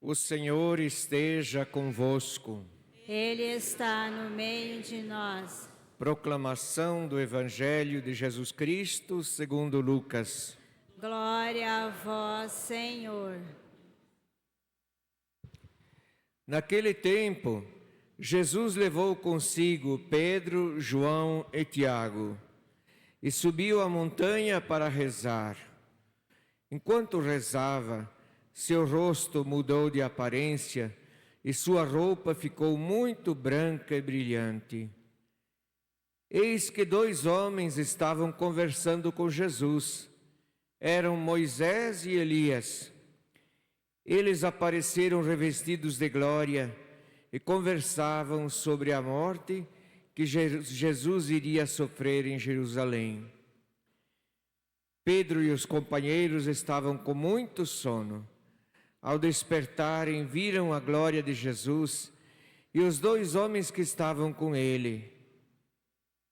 O Senhor esteja convosco. Ele está no meio de nós. Proclamação do Evangelho de Jesus Cristo segundo Lucas. Glória a vós, Senhor. Naquele tempo, Jesus levou consigo Pedro, João e Tiago e subiu a montanha para rezar. Enquanto rezava, seu rosto mudou de aparência e sua roupa ficou muito branca e brilhante. Eis que dois homens estavam conversando com Jesus. Eram Moisés e Elias. Eles apareceram revestidos de glória e conversavam sobre a morte que Jesus iria sofrer em Jerusalém. Pedro e os companheiros estavam com muito sono. Ao despertarem, viram a glória de Jesus e os dois homens que estavam com ele.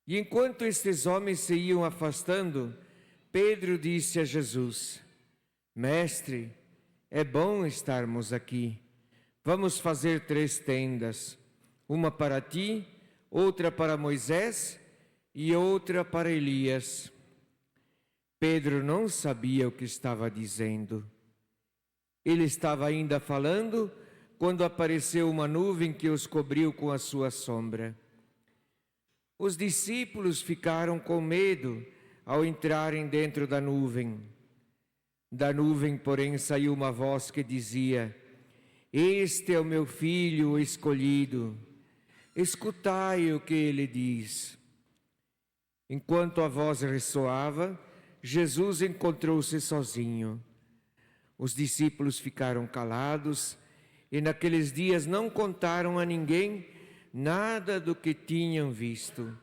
E enquanto estes homens se iam afastando, Pedro disse a Jesus: Mestre, é bom estarmos aqui. Vamos fazer 3 tendas, uma para ti, outra para Moisés e outra para Elias. Pedro não sabia o que estava dizendo. Ele estava ainda falando quando apareceu uma nuvem que os cobriu com a sua sombra. Os discípulos ficaram com medo ao entrarem dentro da nuvem. Da nuvem, porém, saiu uma voz que dizia: Este é o meu filho escolhido. Escutai o que ele diz. Enquanto a voz ressoava, Jesus encontrou-se sozinho. Os discípulos ficaram calados e naqueles dias não contaram a ninguém nada do que tinham visto.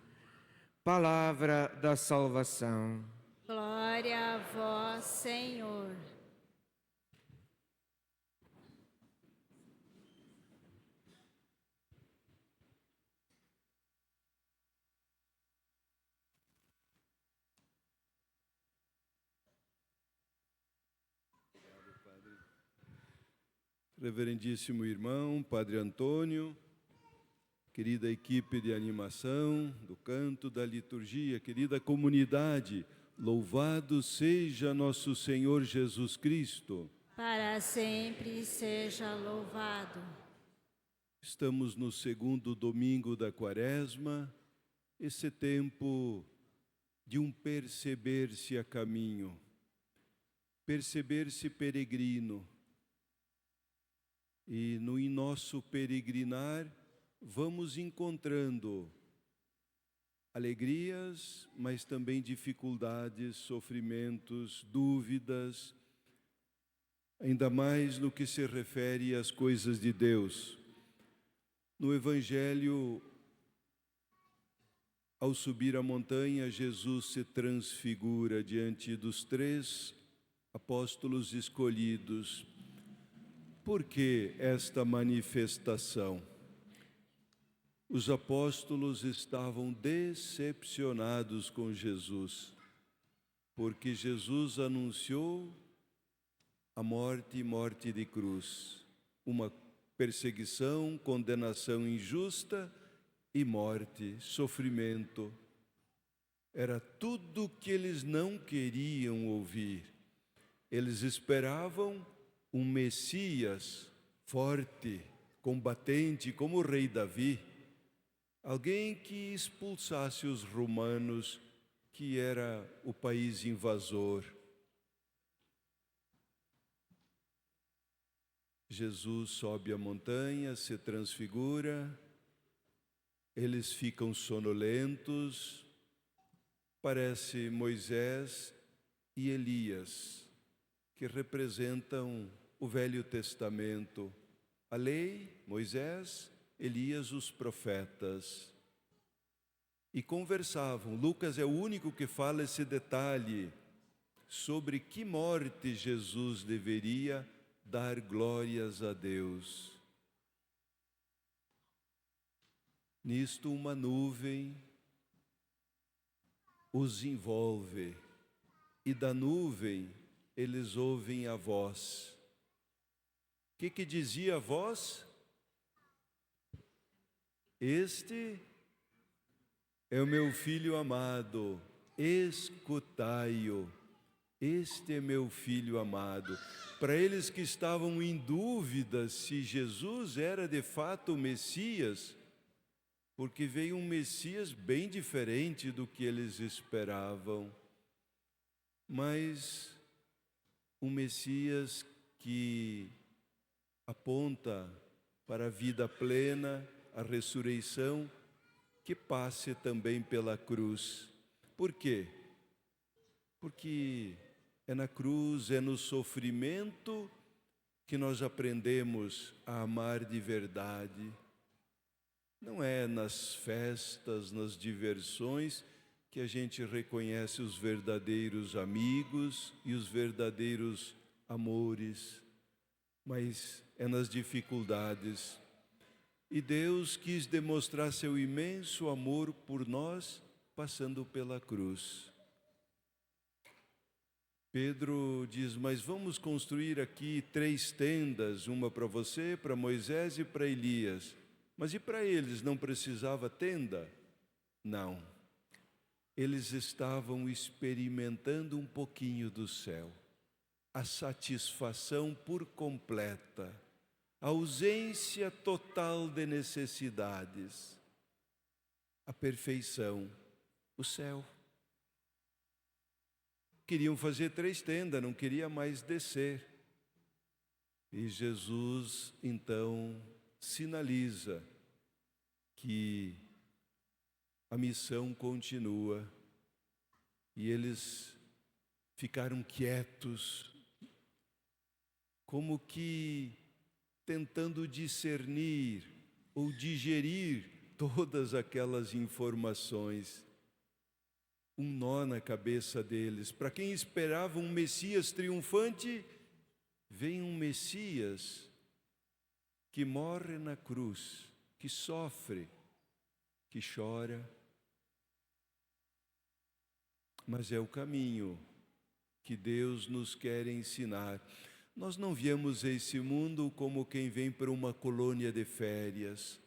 Palavra da salvação. Glória a vós, Senhor. Reverendíssimo irmão, Padre Antônio, querida equipe de animação, do canto, da liturgia, querida comunidade, louvado seja nosso Senhor Jesus Cristo. Para sempre seja louvado. Estamos no 2º domingo da Quaresma, esse tempo de um perceber-se a caminho, perceber-se peregrino. E no nosso peregrinar vamos encontrando alegrias, mas também dificuldades, sofrimentos, dúvidas, ainda mais no que se refere às coisas de Deus. No Evangelho, ao subir a montanha, Jesus se transfigura diante dos 3 apóstolos escolhidos. Por que esta manifestação? Os apóstolos estavam decepcionados com Jesus, porque Jesus anunciou a morte e morte de cruz, uma perseguição, condenação injusta e morte, sofrimento. Era tudo o que eles não queriam ouvir. Eles esperavam um Messias forte, combatente, como o rei Davi, alguém que expulsasse os romanos, que era o país invasor. Jesus sobe a montanha, se transfigura, eles ficam sonolentos, parece Moisés e Elias, que representam o Velho Testamento, a lei, Moisés, Elias, os profetas. E conversavam. Lucas é o único que fala esse detalhe sobre que morte Jesus deveria dar glórias a Deus. Nisto uma nuvem os envolve, e da nuvem eles ouvem a voz. que dizia a voz? Este é o meu filho amado, escutai-o. Este é meu filho amado. Para eles que estavam em dúvida se Jesus era de fato o Messias, porque veio um Messias bem diferente do que eles esperavam, mas um Messias que aponta para a vida plena, a ressurreição, que passe também pela cruz. Por quê? Porque é na cruz, é no sofrimento que nós aprendemos a amar de verdade. Não é nas festas, nas diversões, que a gente reconhece os verdadeiros amigos e os verdadeiros amores, mas é nas dificuldades. E Deus quis demonstrar seu imenso amor por nós, passando pela cruz. Pedro diz, mas vamos construir aqui 3 tendas, uma para você, para Moisés e para Elias. Mas e para eles, não precisava tenda? Não. Eles estavam experimentando um pouquinho do céu. A satisfação por completa, a ausência total de necessidades, a perfeição, o céu. Queriam fazer 3 tendas, não queria mais descer. E Jesus, então, sinaliza que a missão continua. E eles ficaram quietos, como que tentando discernir ou digerir todas aquelas informações. Um nó na cabeça deles. Para quem esperava um Messias triunfante, vem um Messias que morre na cruz, que sofre, que chora. Mas é o caminho que Deus nos quer ensinar. Nós não viemos a esse mundo como quem vem para uma colônia de férias.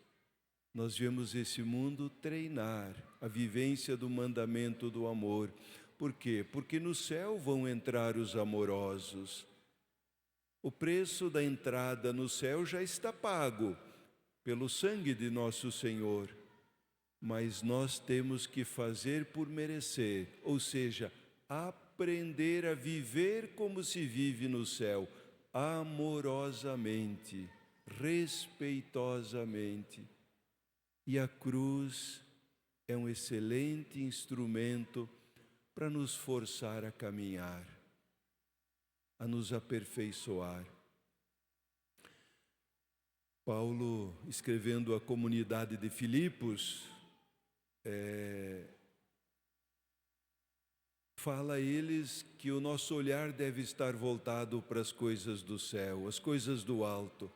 Nós viemos esse mundo treinar a vivência do mandamento do amor. Por quê? Porque no céu vão entrar os amorosos. O preço da entrada no céu já está pago pelo sangue de nosso Senhor. Mas nós temos que fazer por merecer, ou seja, aprender a viver como se vive no céu, amorosamente, respeitosamente. E a cruz é um excelente instrumento para nos forçar a caminhar, a nos aperfeiçoar. Paulo, escrevendo à comunidade de Filipos, fala a eles que o nosso olhar deve estar voltado para as coisas do céu, as coisas do alto.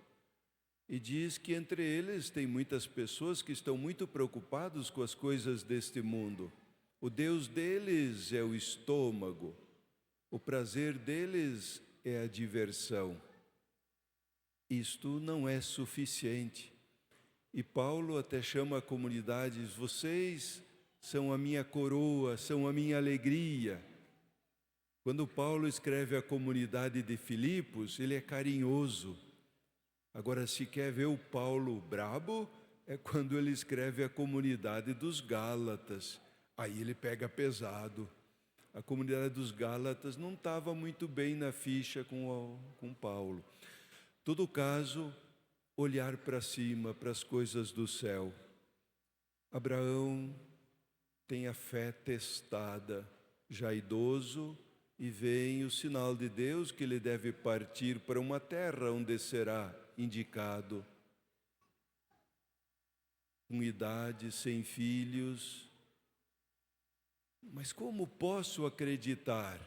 E diz que entre eles tem muitas pessoas que estão muito preocupados com as coisas deste mundo. O Deus deles é o estômago, o prazer deles é a diversão. Isto não é suficiente. E Paulo até chama a comunidade, diz, vocês são a minha coroa, são a minha alegria. Quando Paulo escreve à comunidade de Filipos, ele é carinhoso. Agora, se quer ver o Paulo brabo, é quando ele escreve à comunidade dos Gálatas. Aí ele pega pesado. A comunidade dos Gálatas não estava muito bem na ficha com Paulo. Todo caso, olhar para cima, para as coisas do céu. Abraão tem a fé testada, já idoso, e vem o sinal de Deus que ele deve partir para uma terra onde será indicado. Com idade, sem filhos. Mas como posso acreditar?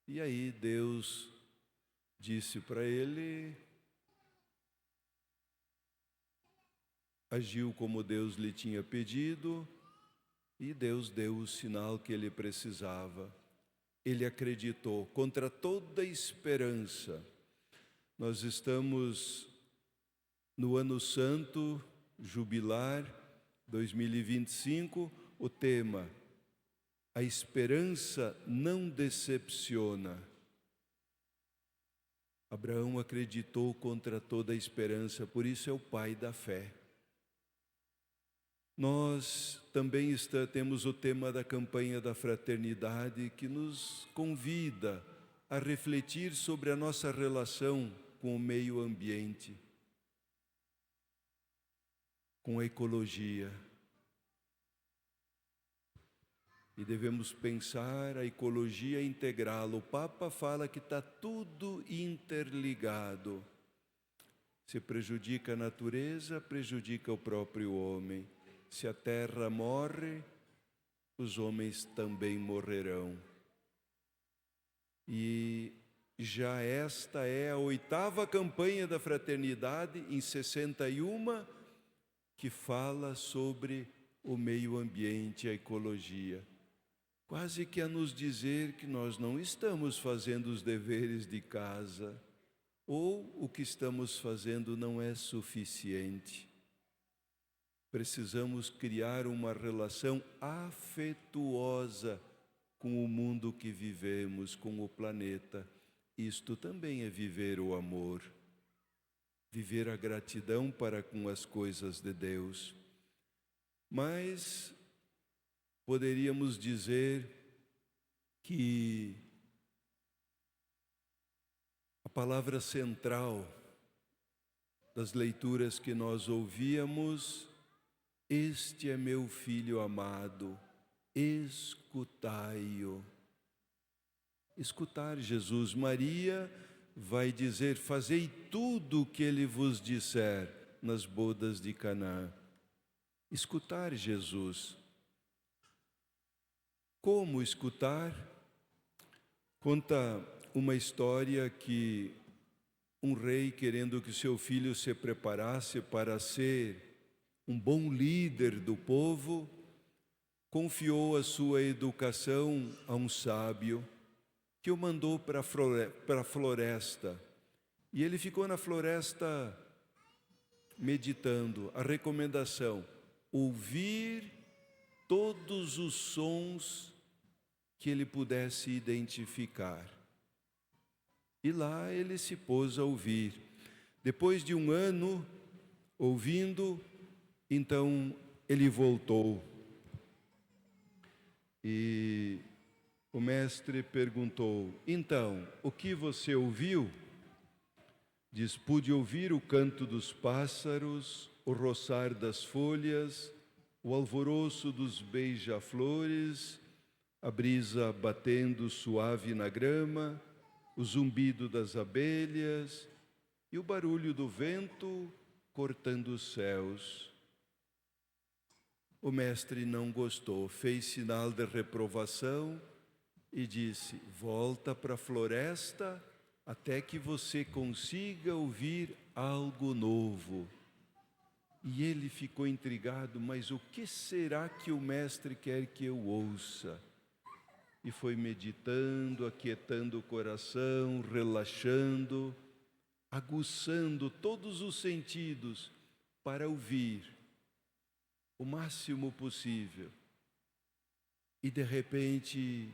E aí Deus disse para ele, agiu como Deus lhe tinha pedido, e Deus deu o sinal que ele precisava. Ele acreditou contra toda esperança. Nós estamos no Ano Santo, Jubilar 2025, o tema: a esperança não decepciona. Abraão acreditou contra toda a esperança, por isso é o pai da fé. Nós também temos o tema da campanha da fraternidade, que nos convida a refletir sobre a nossa relação com o meio ambiente, com a ecologia. E devemos pensar a ecologia integral. O Papa fala que está tudo interligado. Se prejudica a natureza, prejudica o próprio homem. Se a terra morre, os homens também morrerão. E já esta é a 8ª campanha da fraternidade, em 61, que fala sobre o meio ambiente, a ecologia. Quase que a nos dizer que nós não estamos fazendo os deveres de casa, ou o que estamos fazendo não é suficiente. Precisamos criar uma relação afetuosa com o mundo que vivemos, com o planeta. Isto também é viver o amor, viver a gratidão para com as coisas de Deus. Mas poderíamos dizer que a palavra central das leituras que nós ouvíamos: este é meu filho amado, escutai-o. Escutar Jesus. Maria vai dizer: fazei tudo o que ele vos disser nas bodas de Caná. Escutar Jesus. Como escutar? Conta uma história que um rei, querendo que seu filho se preparasse para ser um bom líder do povo, confiou a sua educação a um sábio, que o mandou para a floresta. E ele ficou na floresta meditando. A recomendação: ouvir todos os sons que ele pudesse identificar. E lá ele se pôs a ouvir. Depois de um ano ouvindo, então ele voltou. E o mestre perguntou: então, o que você ouviu? Diz: pude ouvir o canto dos pássaros, o roçar das folhas, o alvoroço dos beija-flores, a brisa batendo suave na grama, o zumbido das abelhas e o barulho do vento cortando os céus. O mestre não gostou, fez sinal de reprovação e disse: volta para a floresta até que você consiga ouvir algo novo. E ele ficou intrigado: mas o que será que o mestre quer que eu ouça? E foi meditando, aquietando o coração, relaxando, aguçando todos os sentidos para ouvir o máximo possível. E de repente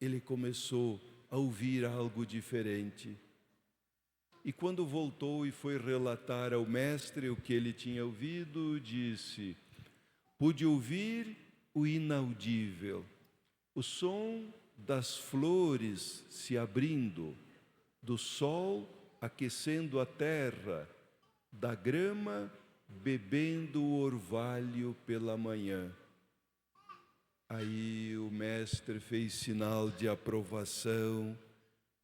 ele começou a ouvir algo diferente. E quando voltou e foi relatar ao mestre o que ele tinha ouvido, disse: pude ouvir o inaudível, o som das flores se abrindo, do sol aquecendo a terra, da grama bebendo o orvalho pela manhã. Aí o mestre fez sinal de aprovação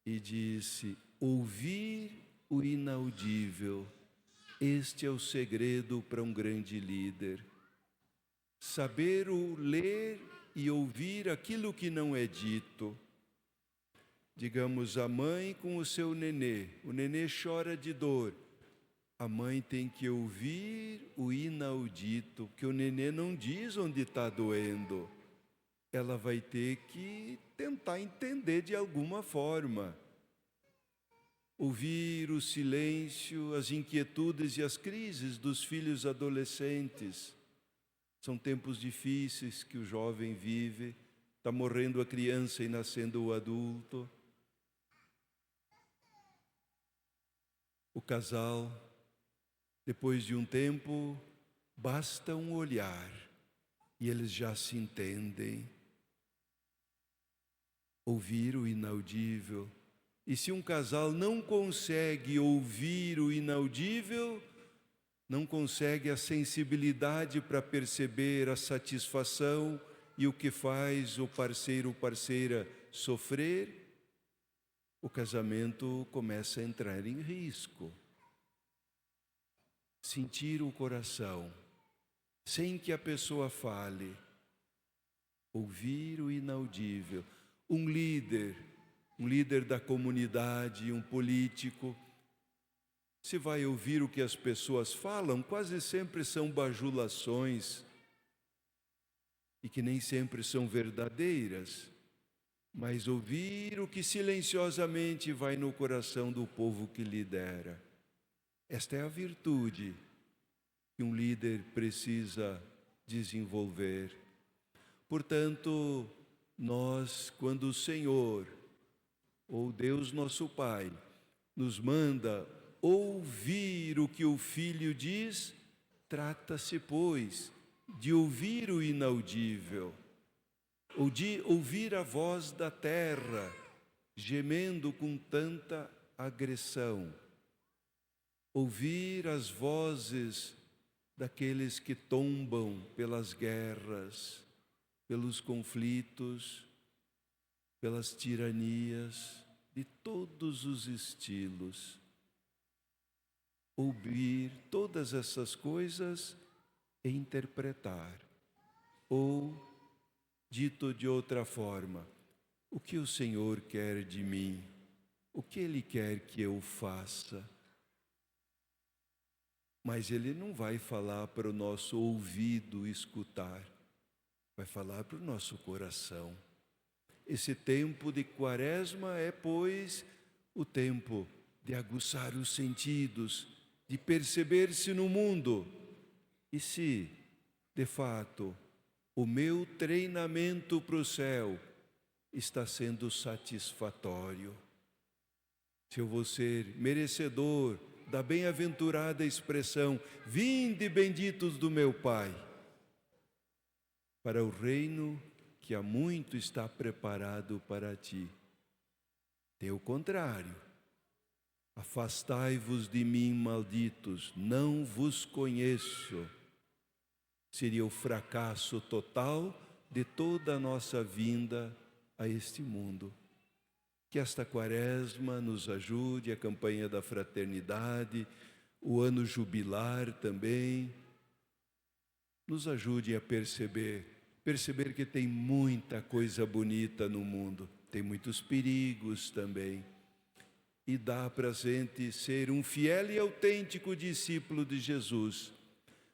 e disse: ouvir o inaudível, este é o segredo para um grande líder. Saber ler e ouvir aquilo que não é dito. Digamos, a mãe com o seu nenê, o nenê chora de dor. A mãe tem que ouvir o inaudito, que o nenê não diz onde está doendo. Ela vai ter que tentar entender de alguma forma. ouvir o silêncio, as inquietudes e as crises dos filhos adolescentes. São tempos difíceis que o jovem vive, está morrendo a criança e nascendo o adulto. O casal, depois de um tempo, basta um olhar e eles já se entendem. Ouvir o inaudível. E se um casal não consegue ouvir o inaudível, não consegue a sensibilidade para perceber a satisfação e o que faz o parceiro ou parceira sofrer, o casamento começa a entrar em risco. Sentir o coração, sem que a pessoa fale, ouvir o inaudível. Um líder da comunidade, um político, se vai ouvir o que as pessoas falam, quase sempre são bajulações e que nem sempre são verdadeiras, mas ouvir o que silenciosamente vai no coração do povo que lidera. Esta é a virtude que um líder precisa desenvolver. Portanto, nós, quando o Senhor, ou Deus nosso Pai, nos manda ouvir o que o Filho diz, trata-se, pois, de ouvir o inaudível, ou de ouvir a voz da terra, gemendo com tanta agressão. Ouvir as vozes daqueles que tombam pelas guerras, pelos conflitos, pelas tiranias de todos os estilos. Ouvir todas essas coisas e interpretar. Ou, dito de outra forma, o que o Senhor quer de mim? O que Ele quer que eu faça? Mas Ele não vai falar para o nosso ouvido escutar, vai falar para o nosso coração. Esse tempo de Quaresma é, pois, o tempo de aguçar os sentidos, de perceber-se no mundo. E se, de fato, o meu treinamento para o céu está sendo satisfatório? Se eu vou ser merecedor da bem-aventurada expressão: vinde benditos do meu Pai, para o reino que há muito está preparado para ti. Tem o contrário. Afastai-vos de mim, malditos, não vos conheço. Seria o fracasso total de toda a nossa vinda a este mundo. Que esta Quaresma nos ajude, a campanha da fraternidade, o ano jubilar também, nos ajude a perceber que tem muita coisa bonita no mundo, tem muitos perigos também. E dá para a gente ser um fiel e autêntico discípulo de Jesus,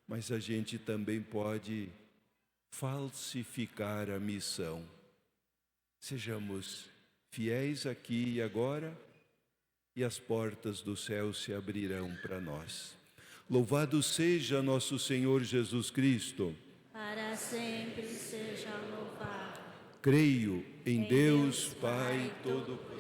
mas a gente também pode falsificar a missão. Sejamos fiéis aqui e agora, e as portas do céu se abrirão para nós. Louvado seja nosso Senhor Jesus Cristo. Para sempre seja louvado. Creio em Deus, Pai Todo-Poderoso,